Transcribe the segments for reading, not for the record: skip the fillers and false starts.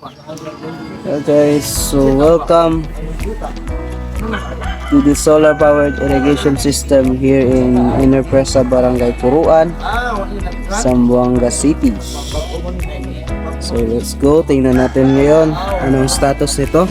Hello guys, so welcome to the solar powered irrigation system here in Innerpresa, Barangay Puruan, Zamboanga City. So let's go, tingnan natin ngayon anong status nito.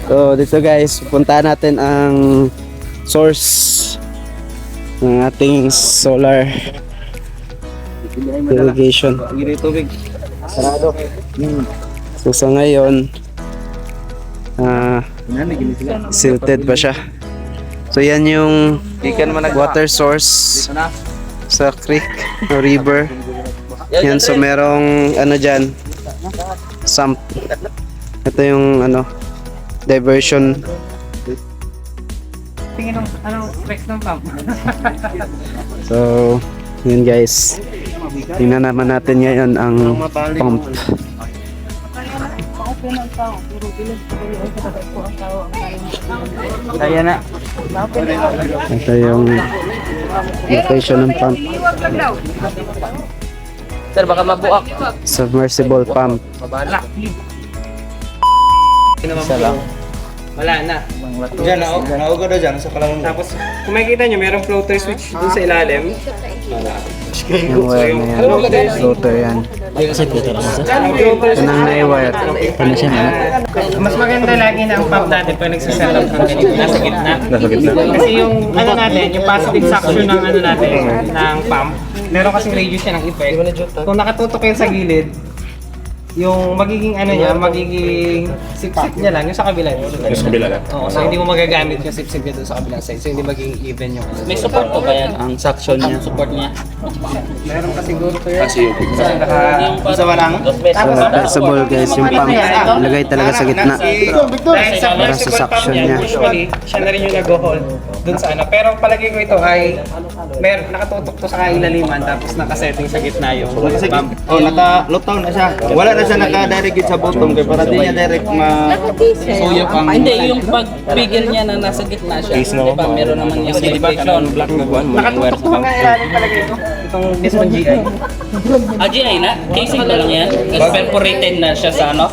So dito guys, puntahan natin ang source ng ating solar irrigation. So sa ngayon, silted pa siya. So yan yung water source sa creek o river. Yan, so merong ano dyan, sump. Ito yung ano, diversion. Tingin ng specs ng pump. So, yun guys. Tingnan naman natin ngayon ang pump. Kaya na. Ito yung location ng pump. Sir, baka mabuak. Submersible pump. Isa lang. Wala na. Diyan, naugo na dyan sa kalang. Tapos, kung makikita nyo, merong floater switch dun sa ilalim. Yung wire na yan. Floater yan. Ang floater Ito nang na-wire. Ano siya na? Mas maganda lagi na ang pump natin pag nagsiset up ng ganito, nasa gitna. Kasi yung ano natin, yung positive suction ng ano natin, ng pump, meron kasing radius siya ng effect. Kung nakatutok yun sa gilid, yung magiging ano niya, magiging sip-sip niya lang, yung sa kabila. Yung sa kabila lang? Oo, so hindi mo magagamit yung sip-sip niya doon sa kabilang side, so hindi magiging even yung... May support po ba yan? Ang suction niya? Support niya? Meron pa siguro to yun. Sa walang? Tapos, Submersible guys, yung pump. Ilagay talaga sa gitna. dahil sa Para sa flexible pump suction niya, niya. usually, siya na rin yung nag-hold dun sa ano. Pero palagay ko ito ay nakatutok to sa kailaliman, tapos nakasetting sa gitna yung pump. Oh, naka-lockdown na siya. Wala na siya naka-direct sa bottom kaya para di niya direct ma-suyap ang... Hindi, yung pag-figure niya na nasa gitna siya. Diba? Meron naman yung limitation. Nakatutok to mga ilalim palagay ko. Itong mismong GI. GI na? Casing lang yan? Kasi perforated na siya sa ano?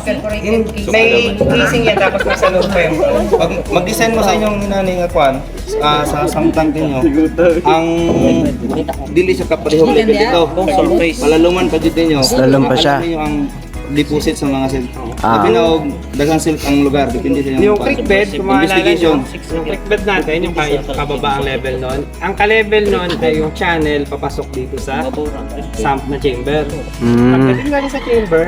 May casing yan, tapos nasa loob pa yung Pag mag-design mo sa inyong hinaning kwan, sa samtang ninyo, ang dili siya kaparehong level dito. Palaluman pa dito ninyo. Lalong pa siya. Ano ninyo ang deposit sa mga silk. Ah. Sabi na daghang silk ang lugar, depende sa yung kwan. creek bed, kung maalala nyo, Investigation. yung creek bed natin, yung kababa ang level nun. Ang ka-level nun ay yung channel papasok dito sa sump na chamber. Pagdating natin sa chamber,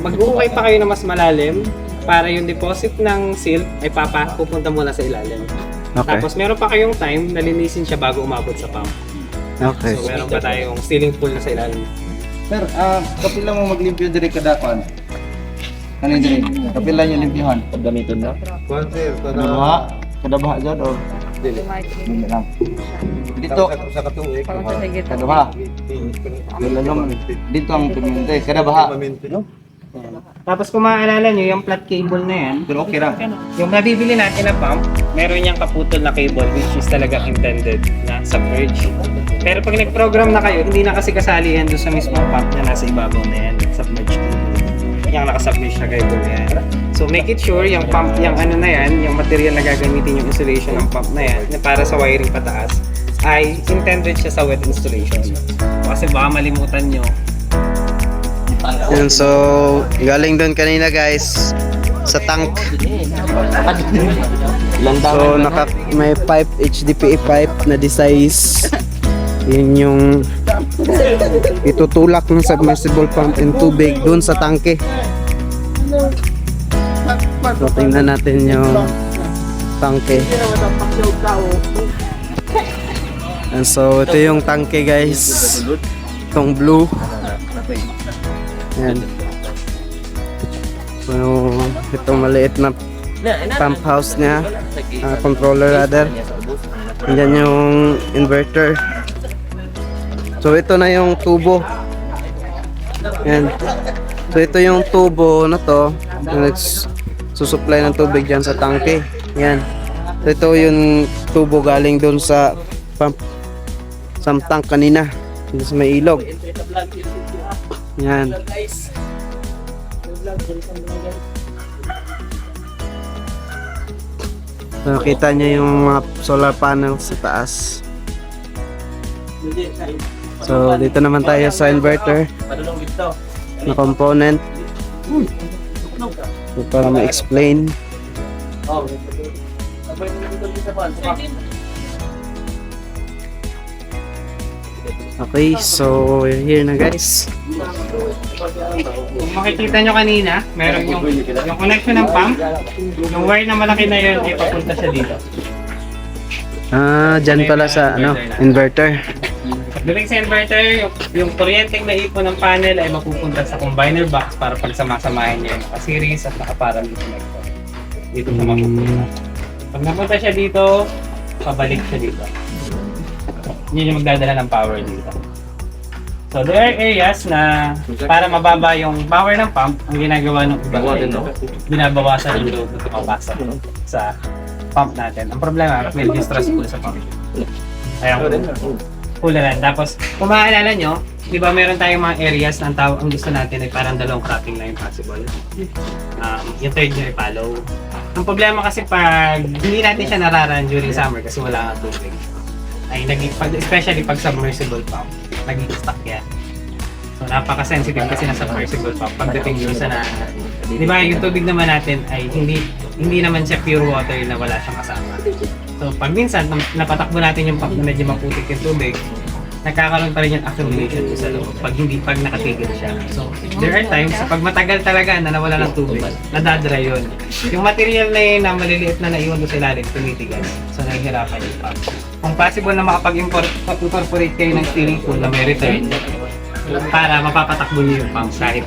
mag-ukay pa kayo na mas malalim para yung deposit ng silk ay pupunta muna sa ilalim. Okay. Tapos meron pa kayong time na linisin siya bago umabot sa pump. Okay. So meron pa tayong sealing pool na sa ilalim. Sir, kapila mo maglimpyo diri kada kwan. Kanin diri. Kapila niyo limpyuhan. Gamiton na. Kwan sir, Kada baha dyan or dili. Dili lang. Dito sa katuig. kada baha. Dito ang pimente. Kada baha. Tapos kung maaalala nyo, yung flat cable na yan, Pero okay ra. yung nabibili natin na pump, meron niyang kaputol na cable which is talaga intended na submerge. Pero pag nag-program na kayo, hindi na kasi kasali yan doon sa mismong pump na nasa ibabaw na yan, submerge cable. Yung nakasubmerge na cable na yan. So make it sure yung pump, yung ano na yan, yung material na gagamitin yung insulation ng pump na yan, na para sa wiring pataas, ay intended siya sa wet installation. Kasi baka malimutan nyo, Yun, so galing doon kanina guys sa tank. So may pipe, HDPE pipe na di size Yun yung itutulak ng submersible pump in tubig dun sa tangke. So, tingnan natin yung tangke. And so, ito yung tangke guys. Itong blue. Yan. So, itong maliit na pump house niya. Controller rather. Yan yung inverter. So, ito na yung tubo. Yan. So, ito yung tubo na to. Susupply ng tubig dyan sa tangke. Yan. So, ito yung tubo galing doon sa pump sa tank kanina. Dito sa may ilog. Yan. So, nakita niyo yung mga solar panels sa taas. So, dito naman tayo sa inverter na component. So, para ma-explain. Okay, so here na guys. Kung makikita nyo kanina, meron yung connection ng pump. Yung wire na malaki na yun, ay papunta siya dito. Dyan pala sa inverter. During sa inverter, yung kuryenteng naipon ng panel ay mapupunta sa combiner box para pagsamasamahin niya yung naka-series at naka-parallel connector. Dito siya mapupunta. Pag napunta siya dito, pabalik siya dito. Yun yung magdadala ng power dito. So there are areas na para mababa yung power ng pump, ang ginagawa ng iba ay binabawasan yung load na tumapasok sa pump natin. Ang problema, medyo stressful sa pump. Kaya kularan. Tapos, kung maaalala nyo, di ba meron tayong mga areas na ang gusto natin ay parang dalawang cropping line possible. Yung third nyo ay follow. Ang problema kasi pag hindi natin siya nararan during summer kasi wala nga tubig, ay especially pag submersible pump, nag-stuck yan. So napaka-sensitive kasi na submersible pump pagdating yun sa na, di ba yung tubig naman natin ay hindi naman siya pure water na wala siyang kasama. So pag minsan napatakbo natin yung pump na medyo maputik yung tubig, nagkakaroon pa rin yung accumulation sa loob pag nakatigil siya. So there are times pag matagal talaga na nawala ng tubig, nadadry yun. Yung material na yun na maliliit na naiwan doon sa ilalim, tumitigas. So nahihirapan yung pump. Kung possible na makapag-incorporate kayo ng steering pool na may return para mapapatakbo niyo yung pump kahit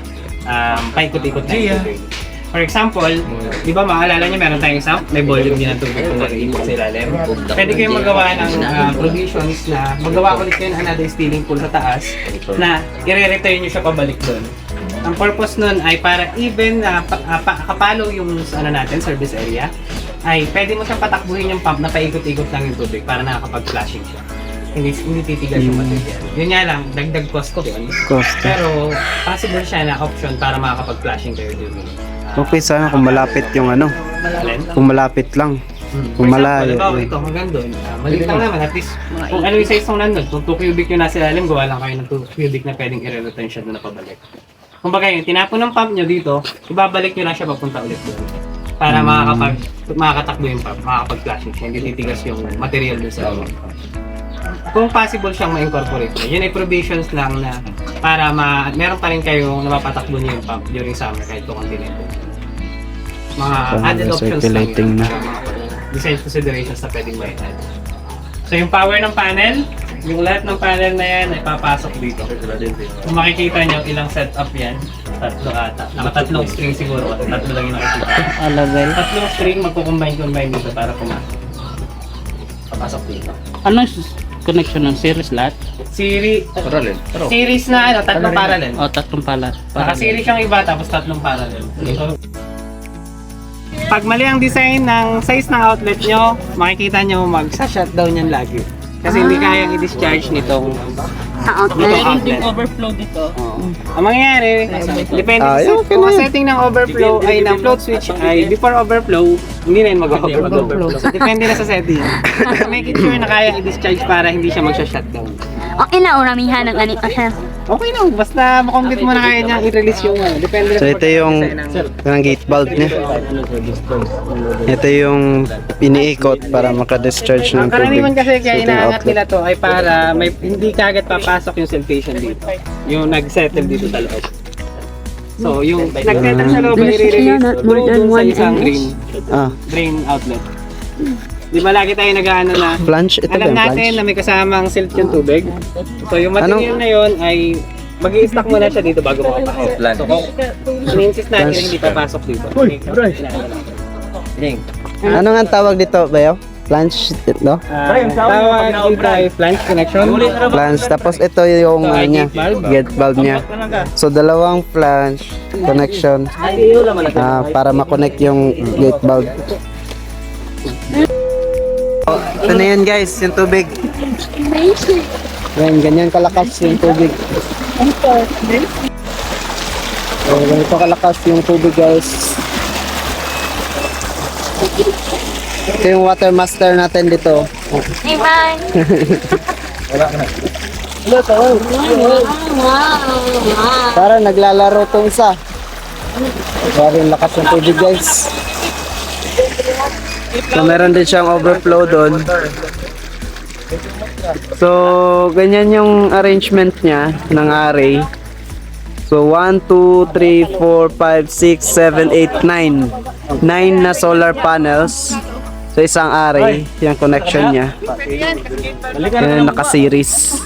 paikot-ikot na yung tubig. For example, di ba maalala niyo meron tayong sump, may volume din ng tubig kung nag-iikot sa ilalim. Pwede kayong magawa ng provisions na magawa ulit kayo ng another steering pool sa taas na i-return niyo siya pabalik doon. Ang purpose nun ay para even kapalo yung natin, service area, ay pwede mo siyang patakbuhin yung pump na paikot-ikot lang yung tubig para nakakapag-flashing siya. Hindi titigas yung material. Yun nga lang, dagdag cost ko yun. Pero possible siya na option para makakapag-flashing kayo doon. Okay, sana kung malapit yung kung malapit lang. Kung malayo. Halimbawa ito, hanggang doon. Maliit lang naman, at least kung ano yung size ng nandun, kung 2 cubic yung nasa ilalim, gawa lang kayo ng 2 cubic na pwedeng i-return siya doon na pabalik. Kung baga yung tinapon ng pump nyo dito, ibabalik nyo lang siya papunta ulit doon. Para makakatakbo yung pump, makakapag-flashing siya, hindi titigas yung material doon sa loob. Kung possible siyang ma-incorporate, yun ay provisions lang na para meron pa rin kayong napapatakbo niyo yung pump during summer kahit kung continental. Mga added options lang yun. Design considerations na pwedeng may add. So yung power ng panel, yung lahat ng panel na yan ay papasok dito. Kung makikita nyo ilang setup yan, tatlo ata. Nakatatlong string siguro, tatlo lang yung nakikita. Tatlong string magkukombine dito para pumasok. Papasok dito. Anong connection ng series lahat? Series na tatlong parallel. O, tatlong pala. Naka-series yung iba tapos tatlong parallel. So, pag mali ang design ng size ng outlet nyo, makikita nyo magsa-shutdown yan lagi. Kasi hindi kayang i-discharge nitong Meron ding overflow dito. Ang mangyayari, depende sa kung ang setting ng overflow ay ng float switch ay before overflow, hindi na yun mag-overflow. Depende na sa setting. So make it sure na kaya i-discharge para hindi siya magsha-shutdown. Ang inaunamihan ng ganito siya. Okay na, basta makompute mo na kaya niya i-release yung depende So ito yung ng gate valve niya. Ito yung iniikot para maka-discharge ng Ang karaniwan tubig. kasi kaya Ito yung inaangat outlet. nila to ay para may hindi kagad papasok yung siltation dito. Yung nag-settle dito sa loob. So, yung nag-settle sa loob ay i-release through dun sa isang drain outlet. Di ba lagi tayo nag-ano na Flange? Ito ba alam yung natin na flange? may kasamang silt yung tubig. So, yung material na yun ay mag-i-stack muna siya dito bago makapasok. So, kung in-insist natin na hindi papasok dito. Ano nga ang tawag dito, Bayo? Flange? No? Tawag dito ay flange connection. Flange. Tapos ito yung ano niya, gate valve niya. So dalawang flange connection para ma-connect yung gate valve. Ito na yan guys, yung tubig. Yan, ganyan kalakas yung tubig. So, ganito kalakas yung tubig guys. Ito yung water master natin dito. Para naglalaro tong isa. Grabe yung lakas ng tubig guys. So meron din siyang overflow doon. So ganyan yung arrangement niya ng array. So 1, 2, 3, 4, 5, 6, 7, 8, 9. 9 na solar panels. So isang array, yung connection niya. Yan, naka-series.